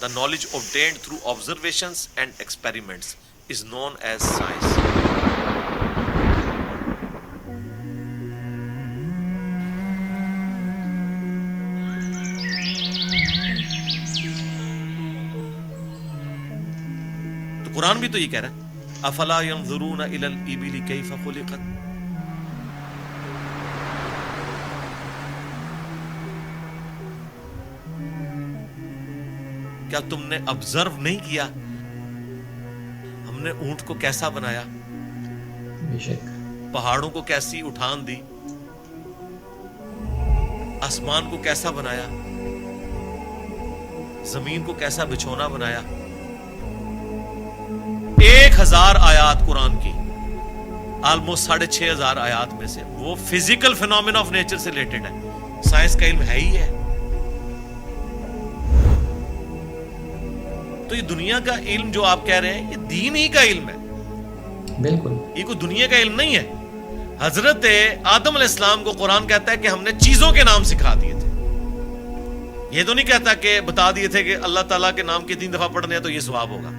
The knowledge obtained through observations and experiments is known as science. تو قرآن بھی تو یہ کہہ رہا ہے افلا ينظرون الى الابل كيف خلقت. کیا تم نے آبزرو نہیں کیا ہم نے اونٹ کو کیسا بنایا, بے شک پہاڑوں کو کیسی اٹھان دی, آسمان کو کیسا بنایا, زمین کو کیسا بچھونا بنایا. 1000 آیات قرآن کی, آلموسٹ 6500 آیات میں سے وہ فزیکل فینومینا آف نیچر سے ریلیٹڈ ہے. سائنس کا علم ہے ہی ہے. تو یہ دنیا کا علم جو آپ کہہ رہے ہیں یہ دین ہی کا علم ہے, بالکل, یہ کوئی دنیا کا علم نہیں ہے. حضرت آدم علیہ السلام کو قرآن کہتا ہے کہ ہم نے چیزوں کے نام سکھا دیے تھے. یہ تو نہیں کہتا کہ بتا دیے تھے کہ اللہ تعالیٰ کے نام کے 3 دفعہ پڑھنے ہیں تو یہ ثواب ہوگا.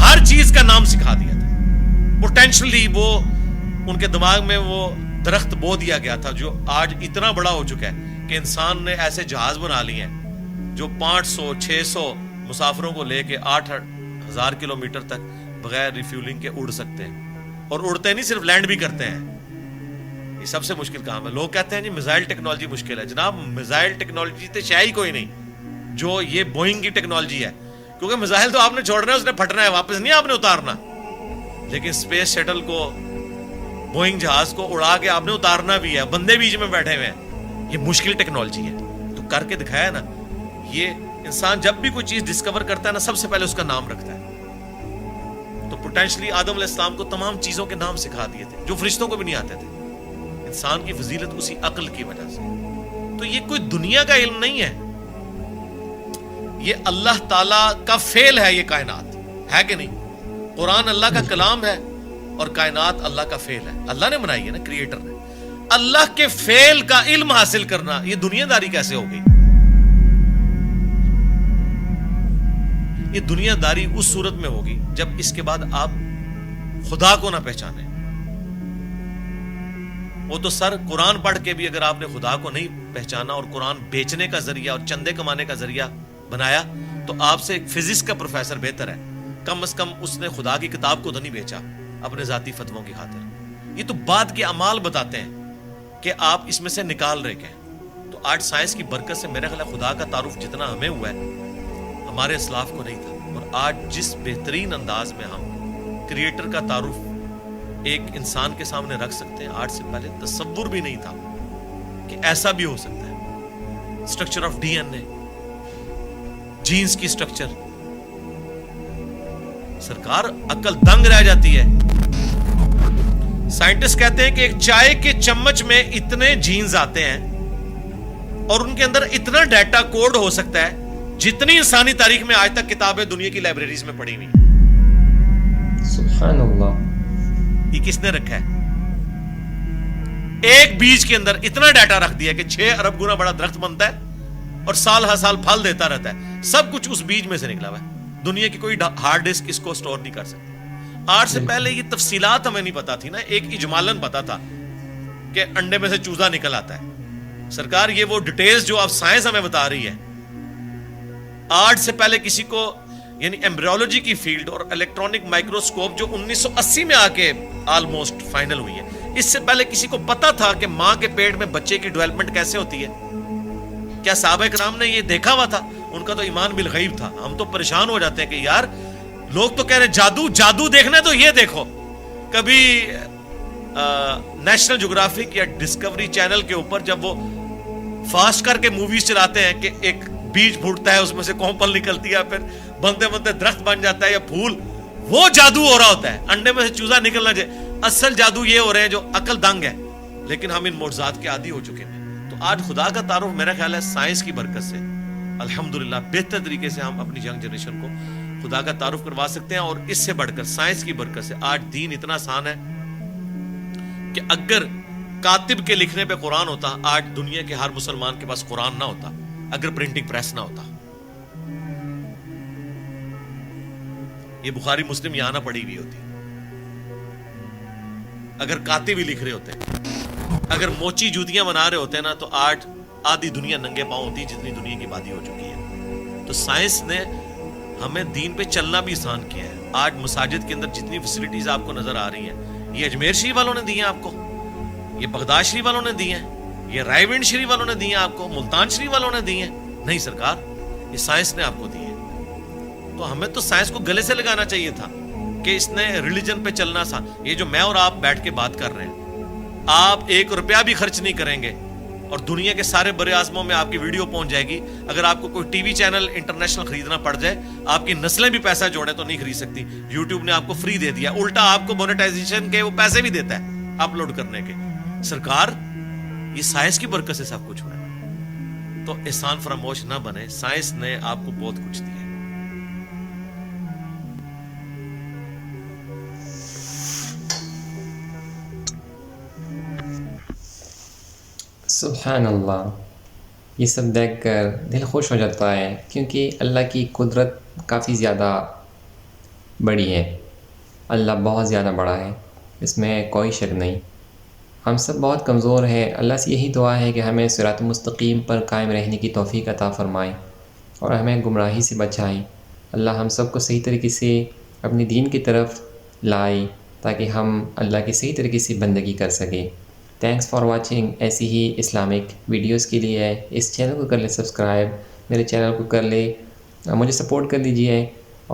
ہر چیز کا نام سکھا دیا تھا. پوٹینشلی وہ ان کے دماغ میں وہ درخت بو دیا گیا تھا جو آج اتنا بڑا ہو چکا ہے کہ انسان نے ایسے جہاز بنا لیے ہیں جو 500-600 مسافروں کو لے کے 8000 کلومیٹر تک بغیر ریفیولنگ کے اڑ سکتے ہیں. اور اڑتے نہیں, صرف لینڈ بھی کرتے ہیں. یہ سب سے مشکل کام ہے. لوگ کہتے ہیں جی میزائل ٹیکنالوجی مشکل ہے. جناب میزائل ٹیکنالوجی تو شے ہی کوئی نہیں جو یہ بوئنگ کی ٹیکنالوجی ہے, کیونکہ میزائل تو آپ نے چھوڑنا ہے, اس نے پھٹنا ہے, واپس نہیں آپ نے اتارنا. لیکن اسپیس شٹل کو, بوئنگ جہاز کو اڑا کے آپ نے اتارنا بھی ہے, بندے بیچ میں بیٹھے ہوئے ہیں. یہ مشکل ٹیکنالوجی ہے تو کر کے دکھایا نا. یہ انسان جب بھی کوئی چیز ڈسکور کرتا ہے نا, سب سے پہلے اس کا نام رکھتا ہے. تو پوٹینشلی آدم علیہ السلام کو تمام چیزوں کے نام سکھا دیے تھے جو فرشتوں کو بھی نہیں آتے تھے. انسان کی فضیلت اسی عقل کی وجہ سے. تو یہ کوئی دنیا کا علم نہیں ہے, یہ اللہ تعالیٰ کا فعل ہے. یہ کائنات ہے کہ نہیں؟ قرآن اللہ کا کلام ہے اور کائنات اللہ کا فعل ہے. اللہ نے بنائی ہے نا, کریٹر نے. اللہ کے فعل کا علم حاصل کرنا یہ دنیا داری کیسے ہو گئی؟ یہ دنیا داری اس صورت میں ہوگی جب اس کے بعد آپ خدا کو نہ پہچانے. وہ تو سر قرآن پڑھ کے بھی اگر آپ نے خدا کو نہیں پہچانا اور قرآن بیچنے کا ذریعہ اور چندے کمانے کا ذریعہ بنایا تو آپ سے ایک فزکس کا پروفیسر بہتر ہے. کم از کم اس نے خدا کی کتاب کو تو نہیں بیچا اپنے ذاتی فتووں کی خاطر. یہ تو بعد کے اعمال بتاتے ہیں کہ آپ اس میں سے نکال رہے ہیں. تو آج سائنس کی برکت سے میرا خیال ہے خدا کا تعارف جتنا ہمیں ہوا ہے ہمارے اسلاف کو نہیں تھا. اور آج جس بہترین انداز میں ہم کریٹر کا تعارف ایک انسان کے سامنے رکھ سکتے ہیں, آج سے پہلے تصور بھی نہیں تھا کہ ایسا بھی ہو سکتا ہے. Structure of D N A, genes کی اسٹرکچر, سرکار عقل دنگ رہ جاتی ہے. سائنٹسٹ کہتے ہیں کہ ایک چائے کے چمچ میں اتنے جینز آتے ہیں اور ان کے اندر اتنا ڈیٹا کوڈ ہو سکتا ہے جتنی انسانی تاریخ میں آج تک کتابیں دنیا کی لائبریریز میں پڑھی ہوئی. سبحان اللہ. یہ کس نے رکھا ہے؟ ایک بیج کے اندر اتنا ڈیٹا رکھ دیا کہ 6 ارب گنا بڑا درخت بنتا ہے اور سال ہر سال پھل دیتا رہتا ہے. سب کچھ اس بیج میں سے نکلا ہوا ہے. دنیا کی کوئی ہارڈ ڈسک اس کو سٹور نہیں کر سکتی. آج سے پہلے یہ تفصیلات ہمیں نہیں پتا تھی نا. ایک اجمالاً پتا تھا کہ انڈے میں سے چوزا نکل آتا ہے. سرکار یہ وہ ڈیٹیلز جو اب سائنس ہمیں بتا رہی ہے, آج سے پہلے کسی کو, یعنی ایمبریولوجی کی فیلڈ اور الیکٹرانک مائکروسکوپ جو 1980 میں آ کے آلموسٹ فائنل ہوئی ہے, اس سے پہلے کسی کو پتا تھا کہ ماں کے پیٹ میں بچے کی ڈیولپمنٹ کیسے ہوتی ہے؟ کیا صحابہ کرام نے یہ دیکھا ہوا تھا؟ ان کا تو ایمان بالغیب تھا. ہم تو پریشان ہو جاتے ہیں کہ یار لوگ تو کہہ رہے ہیں جادو دیکھنا ہے تو یہ دیکھو. کبھی نیشنل جغرافک یا ڈسکوری چینل کے اوپر جب وہ فاسٹ کر کے موویز چلاتے ہیں کہ ایک بیج پھوٹتا ہے, اس میں سے کومپل نکلتی ہے, پھر بنتے بنتے درخت بن جاتا ہے یا پھول, وہ جادو ہو رہا ہوتا ہے. انڈے میں سے چوزا نکلنا چاہیے. اصل جادو یہ ہو رہے ہیں جو عقل دنگ ہے, لیکن ہم ان معجزات کے عادی ہو چکے ہیں. تو آج خدا کا تعارف میرا خیال ہے سائنس کی برکت سے الحمدللہ بہتر طریقے سے ہم اپنی ینگ جنریشن کو خدا کا تعارف کروا سکتے ہیں. اور اس سے بڑھ کر سائنس کی برکت سے آج دین اتنا آسان ہے کہ اگر کاتب کے لکھنے پہ قرآن ہوتا, آج دنیا کے ہر مسلمان کے پاس قرآن نہ ہوتا اگر پرنٹنگ پریس نہ ہوتا. یہ بخاری مسلم یہاں نہ پڑھی ہوئی ہوتی، اگر کاتب بھی لکھ رہے ہوتے، اگر موچی جوتیاں بنا رہے ہوتے نا، تو آج آدھی دنیا ننگے پاؤں ہوتی جتنی دنیا کی آبادی ہو چکی ہے۔ تو سائنس نے ہمیں دین پہ چلنا بھی آسان کیا ہے۔ آج مساجد کے اندر جتنی فیسلٹیز آپ کو نظر آ رہی ہیں، یہ اجمیر شریف والوں نے دی ہیں آپ کو، یہ بغداد شریف والوں نے دی ہیں، یہ رائے ونڈ شریف والوں نے دی ہیں آپ کو، ملتان شریف والوں نے دی ہیں؟ نہیں سرکار، یہ سائنس نے آپ کو دی ہے۔ تو ہمیں تو سائنس کو گلے سے لگانا چاہیے تھا کہ اس نے ریلیجن پہ چلنا سا۔ یہ جو میں اور آپ بیٹھ کے بات کر رہے ہیں، آپ 1 روپیہ بھی خرچ نہیں کریں گے اور دنیا کے سارے بر اعظموں میں آپ کی ویڈیو پہنچ جائے گی۔ اگر آپ کو کوئی ٹی وی چینل انٹرنیشنل خریدنا پڑ جائے، آپ کی نسلیں بھی پیسہ جوڑیں تو نہیں خرید سکتی۔ یوٹیوب نے آپ کو فری دے دیا، الٹا آپ کو مونیٹائزیشن کے وہ پیسے بھی دیتا ہے اپلوڈ کرنے کے۔ سرکار، یہ سائنس کی برکت سے سب کچھ ہوا ہے، تو احسان فراموش نہ بنے، سائنس نے آپ کو بہت کچھ دیا ہے۔ سبحان اللہ، یہ سب دیکھ کر دل خوش ہو جاتا ہے، کیونکہ اللہ کی قدرت کافی زیادہ بڑی ہے۔ اللہ بہت زیادہ بڑا ہے، اس میں کوئی شک نہیں۔ ہم سب بہت کمزور ہیں، اللہ سے یہی دعا ہے کہ ہمیں صراط مستقیم پر قائم رہنے کی توفیق عطا فرمائے اور ہمیں گمراہی سے بچائے۔ اللہ ہم سب کو صحیح طریقے سے اپنی دین کی طرف لائے تاکہ ہم اللہ کی صحیح طریقے سے بندگی کر سکیں۔ Thanks for watching. ایسی ہی اسلامک ویڈیوز کے لیے اس چینل کو کر لیں سبسکرائب، میرے چینل کو کر لیں، مجھے سپورٹ کر دیجیے،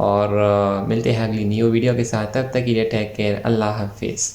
اور ملتے ہیں اگلی نیو ویڈیو کے ساتھ۔ تب تک کے لیے ٹیک کیئر، اللہ حافظ۔